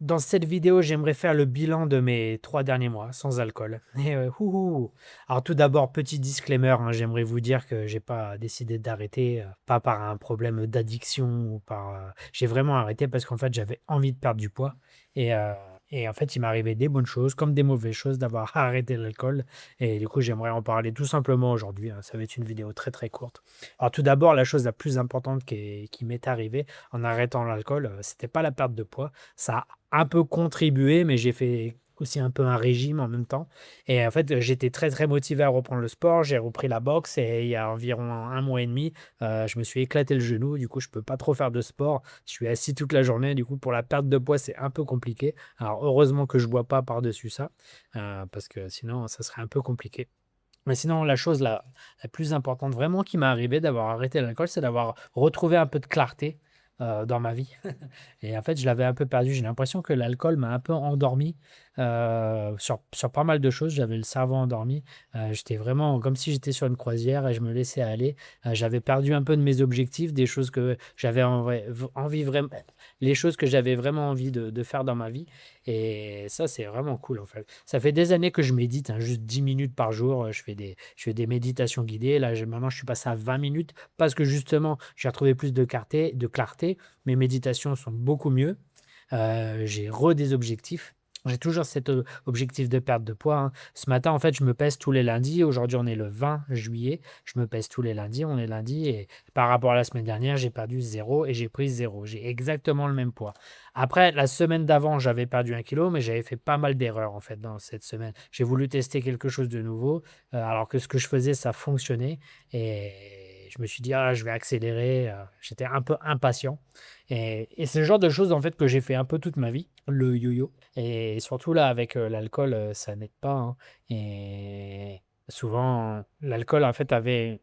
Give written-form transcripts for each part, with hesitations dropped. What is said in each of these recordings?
Dans cette vidéo, j'aimerais faire le bilan de mes 3 derniers mois sans alcool. Et houhou! Alors tout d'abord, petit disclaimer, hein, j'aimerais vous dire que j'ai pas décidé d'arrêter, pas par un problème d'addiction ou j'ai vraiment arrêté parce qu'en fait, j'avais envie de perdre du poids et heu et en fait, il m'arrivait des bonnes choses comme des mauvaises choses d'avoir arrêté l'alcool et du coup, j'aimerais en parler tout simplement aujourd'hui, hein. Ça va être une vidéo très, très courte. Alors tout d'abord, la chose la plus importante qui m'est arrivée en arrêtant l'alcool, c'était pas la perte de poids, ça un peu contribué, mais j'ai fait aussi un peu un régime en même temps et en fait, j'étais très, très motivé à reprendre le sport. J'ai repris la boxe et il y a environ un mois et demi, je me suis éclaté le genou. Du coup, je peux pas trop faire de sport. Je suis assis toute la journée. Du coup, pour la perte de poids, c'est un peu compliqué. Alors heureusement que je bois pas par-dessus ça, parce que sinon ça serait un peu compliqué. Mais sinon, la chose la plus importante vraiment qui m'est arrivée d'avoir arrêté l'alcool, c'est d'avoir retrouvé un peu de clarté, dans ma vie. Et en fait, je l'avais un peu perdu. J'ai l'impression que l'alcool m'a un peu endormi, sur pas mal de choses. J'avais le cerveau endormi. J'étais vraiment comme si j'étais sur une croisière et je me laissais aller. J'avais perdu un peu de mes objectifs, des choses que j'avais en vrai v envie vraiment les choses que j'avais vraiment envie de faire dans ma vie et ça, c'est vraiment cool, en fait. Ça fait des années que je médite, hein, juste 10 minutes par jour, je fais des méditations guidées. Là, maintenant, je suis passé à 20 minutes parce que justement, j'ai retrouvé plus de clarté. Mes méditations sont beaucoup mieux. J'ai des objectifs. J'ai toujours cet, objectif de perte de poids, hein. Ce matin, en fait, je me pèse tous les lundis. Aujourd'hui, on est le 20 juillet. Je me pèse tous les lundis, on est lundi et par rapport à la semaine dernière, j'ai perdu 0 et j'ai pris 0. J'ai exactement le même poids. Après, la semaine d'avant, j'avais perdu 1 kilo, mais j'avais fait pas mal d'erreurs, en fait, dans cette semaine. J'ai voulu tester quelque chose de nouveau, alors que ce que je faisais, ça fonctionnait et je me suis dit: «Ah, je vais accélérer», j'étais un peu impatient et c'est le genre de choses, en fait, que j'ai fait un peu toute ma vie, le yo-yo et surtout là, avec, l'alcool, ça n'aide pas, hein et souvent, l'alcool, en fait, avait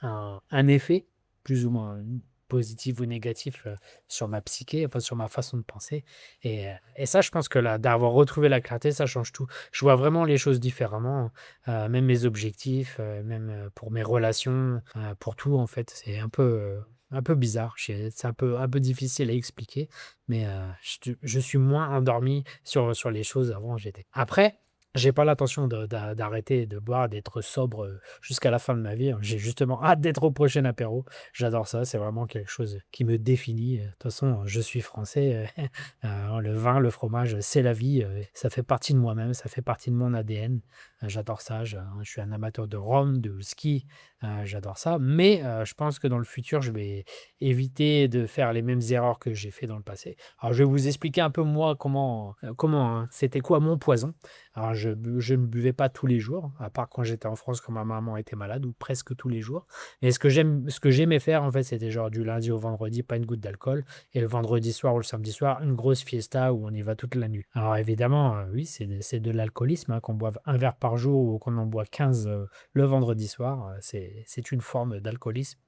un effet plus ou moins positif ou négatif, sur ma psyché, enfin, sur ma façon de penser et ça, je pense que là, d'avoir retrouvé la clarté, ça change tout. Je vois vraiment les choses différemment, même mes objectifs, même, pour mes relations, pour tout, en fait. C'est un peu bizarre, c'est un peu difficile à expliquer, mais je suis moins endormi sur les choses. Avant, après, j'ai pas l'intention d'arrêter de boire, d'être sobre, jusqu'à la fin de ma vie, hein. J'ai justement hâte d'être au prochain apéro. J'adore ça, c'est vraiment quelque chose qui me définit, de toute façon, je suis français, le vin, le fromage, c'est la vie, ça fait partie de moi-même, ça fait partie de mon ADN. J'adore ça, je suis un amateur de rhum, de whisky, j'adore ça, mais je pense que dans le futur, je vais éviter de faire les mêmes erreurs que j'ai fait dans le passé. Alors je vais vous expliquer un peu moi comment, hein, c'était quoi mon poison. Alors je ne buvais pas tous les jours, à part quand j'étais en France quand ma maman était malade ou presque tous les jours. Et ce que j'aimais faire en fait, c'était genre du lundi au vendredi, pas une goutte d'alcool et le vendredi soir ou le samedi soir, une grosse fiesta où on y va toute la nuit. Alors évidemment, oui, c'est de l'alcoolisme, hein, qu'on boive un verre par jour ou qu'on en boit 15 le vendredi soir, c'est une forme d'alcoolisme.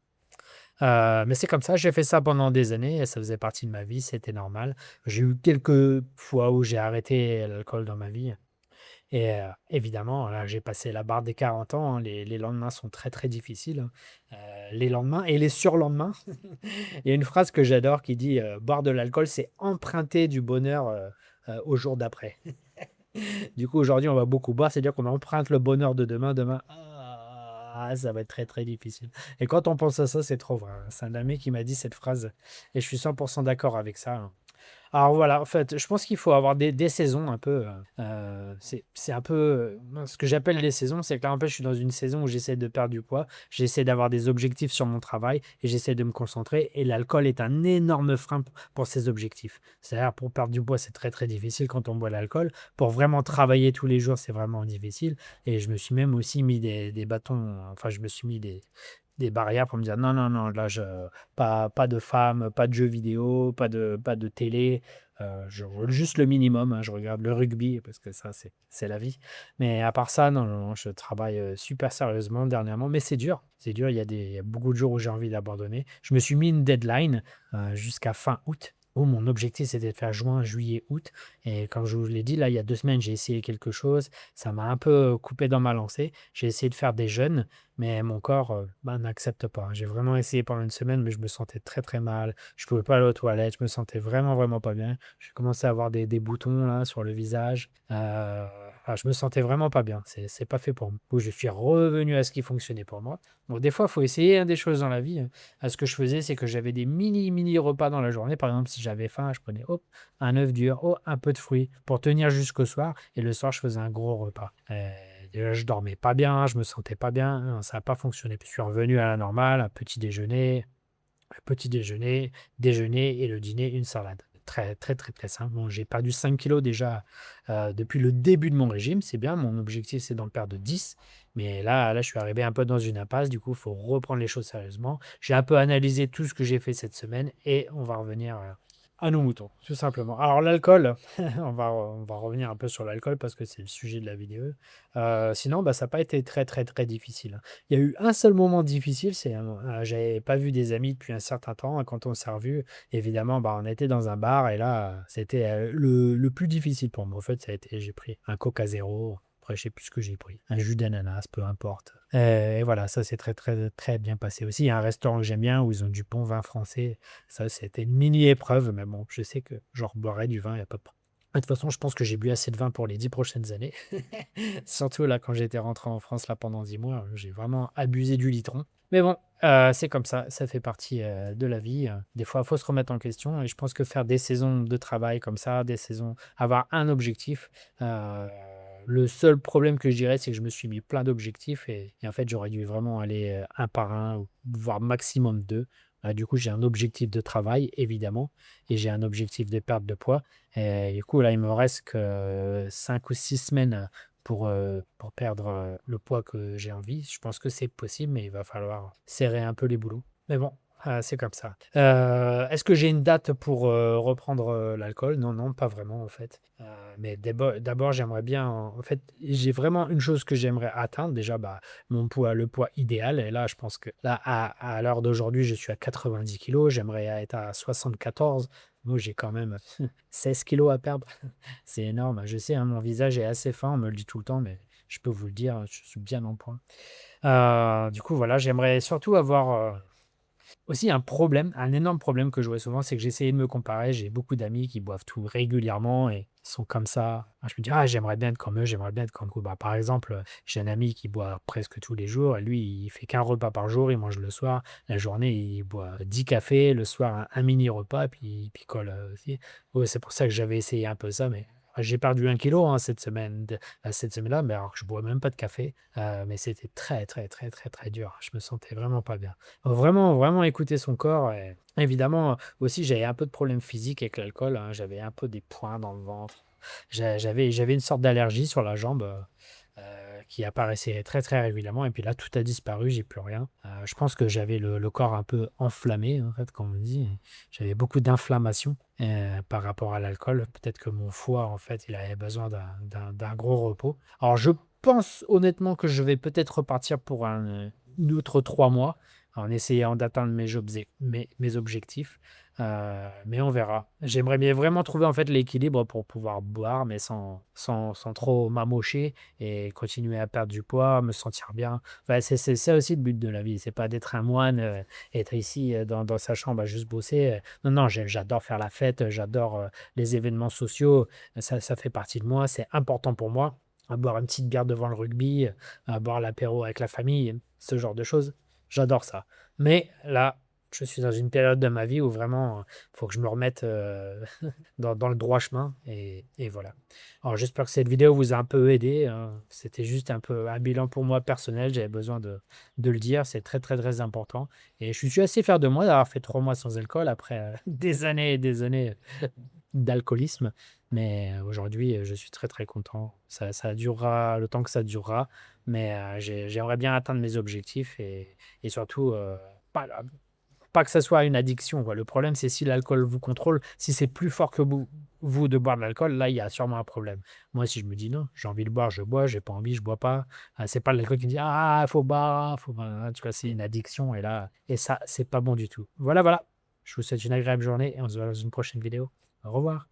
Mais c'est comme ça, j'ai fait ça pendant des années et ça faisait partie de ma vie, c'était normal. J'ai eu quelques fois où j'ai arrêté l'alcool dans ma vie et évidemment, là, j'ai passé la barre des 40 ans, hein, les lendemains sont très, très difficiles, hein. Les lendemains et les surlendemains. Il y a une phrase que j'adore qui dit, «Boire de l'alcool, c'est emprunter du bonheur, au jour d'après». Du coup, aujourd'hui, on va beaucoup boire, c'est-à-dire qu'on emprunte le bonheur de demain. Demain, ça va être très, très difficile et quand on pense à ça, c'est trop vrai, hein. C'est un ami qui m'a dit cette phrase et je suis 100 d'accord avec ça, hein. Alors voilà, en fait, je pense qu'il faut avoir des saisons un peu, c'est un peu, ce que j'appelle les saisons, c'est que là, en fait, je suis dans une saison où j'essaie de perdre du poids, j'essaie d'avoir des objectifs sur mon travail et j'essaie de me concentrer et l'alcool est un énorme frein pour ces objectifs. C'est-à-dire pour perdre du poids, c'est très, très difficile quand on boit l'alcool. Pour vraiment travailler tous les jours, c'est vraiment difficile et je me suis même aussi mis des bâtons, enfin, je me suis mis des barrières pour me dire: «Non, non, non, là, pas de femmes, pas de jeux vidéo, pas de télé». Je juste le minimum, hein, je regarde le rugby parce que ça, c'est la vie. Mais à part ça, non, non, non, je travaille, super sérieusement dernièrement, mais c'est dur, il y a beaucoup de jours où j'ai envie d'abandonner. Je me suis mis une deadline, jusqu'à fin août où mon objectif, c'était de faire juin, juillet, août et comme je vous l'ai dit, là, il y a 2 semaines, j'ai essayé quelque chose, ça m'a un peu coupé dans ma lancée. J'ai essayé de faire des jeûnes, mais mon corps, bah, n'accepte pas. J'ai vraiment essayé pendant une semaine, mais je me sentais très, très mal. Je pouvais pas aller aux toilettes, je me sentais vraiment, vraiment pas bien. J'ai commencé à avoir des boutons là sur le visage, je me sentais vraiment pas bien. C'est pas fait pour moi. Du coup, je suis revenu à ce qui fonctionnait pour moi. Donc des fois, il faut essayer, hein, des choses dans la vie, hein. Ce que je faisais, c'est que j'avais des mini, mini repas dans la journée. Par exemple, si j'avais faim, je prenais hop, un œuf dur, oh, un peu de fruits pour tenir jusqu'au soir. Et le soir, je faisais un gros repas. Déjà, je dormais pas bien, je me sentais pas bien, hein, ça n'a pas fonctionné. Puis je suis revenu à la normale, petit déjeuner, déjeuner et le dîner, une salade. Très, très, très, très simple. Bon, j'ai perdu 5 kilos déjà depuis le début de mon régime. C'est bien. Mon objectif, c'est d'en perdre 10. Mais là, je suis arrivé un peu dans une impasse. Du coup, il faut reprendre les choses sérieusement. J'ai un peu analysé tout ce que j'ai fait cette semaine et on va revenir à nos moutons, tout simplement. Alors, l'alcool, on va revenir un peu sur l'alcool parce que c'est le sujet de la vidéo. Sinon, bah, ça n'a pas été très, très, très difficile, hein. Il y a eu un seul moment difficile, c'est j'avais pas vu des amis depuis un certain temps. Quand on s'est revus, évidemment, bah, on était dans un bar et là, c'était le plus difficile pour moi. En fait, ça a été, j'ai pris un Coca zéro. Après, je sais plus ce que j'ai pris. Un jus d'ananas, peu importe. Et voilà, ça s'est très, très, très bien passé aussi. Il y a un restaurant que j'aime bien où ils ont du bon vin français. Ça, c'était une mini épreuve, mais bon, je sais que j'en boirai du vin, il n'y a pas de problème. De toute façon, je pense que j'ai bu assez de vin pour les 10 prochaines années. Surtout là, quand j'étais rentré en France là pendant 10 mois, j'ai vraiment abusé du litron. Mais bon, c'est comme ça fait partie de la vie. Des fois, il faut se remettre en question. Et je pense que faire des saisons de travail comme ça, des saisons, avoir un objectif, le seul problème que je dirais, c'est que je me suis mis plein d'objectifs et en fait, j'aurais dû vraiment aller un par un, ou voire maximum deux. Du coup, j'ai un objectif de travail, évidemment, et j'ai un objectif de perte de poids. Et du coup, là, il me reste que 5 ou 6 semaines pour perdre le poids que j'ai envie. Je pense que c'est possible, mais il va falloir serrer un peu les boulots. Mais bon, c'est comme ça. Est-ce que j'ai une date pour reprendre l'alcool? Non, non, pas vraiment en fait. Mais d'abord, j'aimerais bien. En fait, j'ai vraiment une chose que j'aimerais atteindre. Déjà, bah, mon poids, le poids idéal. Et là, je pense que là, à l'heure d'aujourd'hui, je suis à 90 kilos. J'aimerais être à 74. Moi, j'ai quand même 16 kilos à perdre. C'est énorme. Je sais, hein, mon visage est assez fin, on me le dit tout le temps, mais je peux vous le dire, je suis bien en point. Du coup, voilà, j'aimerais surtout avoir aussi un problème, un énorme problème que je vois souvent, c'est que j'essayais de me comparer. J'ai beaucoup d'amis qui boivent tout régulièrement et sont comme ça. Je me dis, ah, j'aimerais bien être comme eux, j'aimerais bien être comme eux. Bah, par exemple, j'ai un ami qui boit presque tous les jours et lui, il fait qu'un repas par jour, il mange le soir. La journée, il boit 10 cafés, le soir, un mini repas, puis il picole aussi. Ouais, c'est pour ça que j'avais essayé un peu ça, mais j'ai perdu 1 kilo hein, cette semaine-là, mais alors que je bois même pas de café. Mais c'était très, très, très, très, très dur. Je me sentais vraiment pas bien. Faut vraiment, vraiment écouter son corps. Et évidemment, aussi, j'avais un peu de problèmes physiques avec l'alcool, hein. J'avais un peu des points dans le ventre. J'avais une sorte d'allergie sur la jambe qui apparaissait très, très régulièrement. Et puis là, tout a disparu, j'ai plus rien. Je pense que j'avais le corps un peu enflammé, en fait, comme on dit. J'avais beaucoup d'inflammation par rapport à l'alcool. Peut-être que mon foie, en fait, il avait besoin d'un gros repos. Alors, je pense honnêtement que je vais peut-être repartir pour une autre 3 mois en essayant d'atteindre mes objectifs. Mais on verra. J'aimerais bien vraiment trouver en fait l'équilibre pour pouvoir boire, mais sans trop m'amocher et continuer à perdre du poids, me sentir bien. Enfin, c'est ça aussi le but de la vie. C'est pas d'être un moine, être ici dans sa chambre à juste bosser. Non, non, j'adore faire la fête, j'adore les événements sociaux. Ça fait partie de moi, c'est important pour moi. À boire une petite bière devant le rugby, à boire l'apéro avec la famille, ce genre de choses. J'adore ça. Mais là, je suis dans une période de ma vie où vraiment, il faut que je me remette dans le droit chemin. Et voilà. Alors, j'espère que cette vidéo vous a un peu aidé, hein. C'était juste un peu un bilan pour moi personnel. J'avais besoin de le dire. C'est très, très, très important. Et je suis assez fier de moi d'avoir fait 3 mois sans alcool après des années et des années d'alcoolisme. Mais aujourd'hui, je suis très, très content. Ça durera le temps que ça durera. Mais j'aimerais bien atteindre mes objectifs et surtout, pas que ça soit une addiction, quoi. Le problème, c'est si l'alcool vous contrôle, si c'est plus fort que vous de boire de l'alcool, là, il y a sûrement un problème. Moi, si je me dis non, j'ai envie de boire, je bois, j'ai pas envie, je bois pas. C'est pas l'alcool qui me dit ah, faut boire, faut boire. Tu vois, c'est une addiction et là, et ça, c'est pas bon du tout. Voilà, voilà. Je vous souhaite une agréable journée et on se voit dans une prochaine vidéo. Au revoir.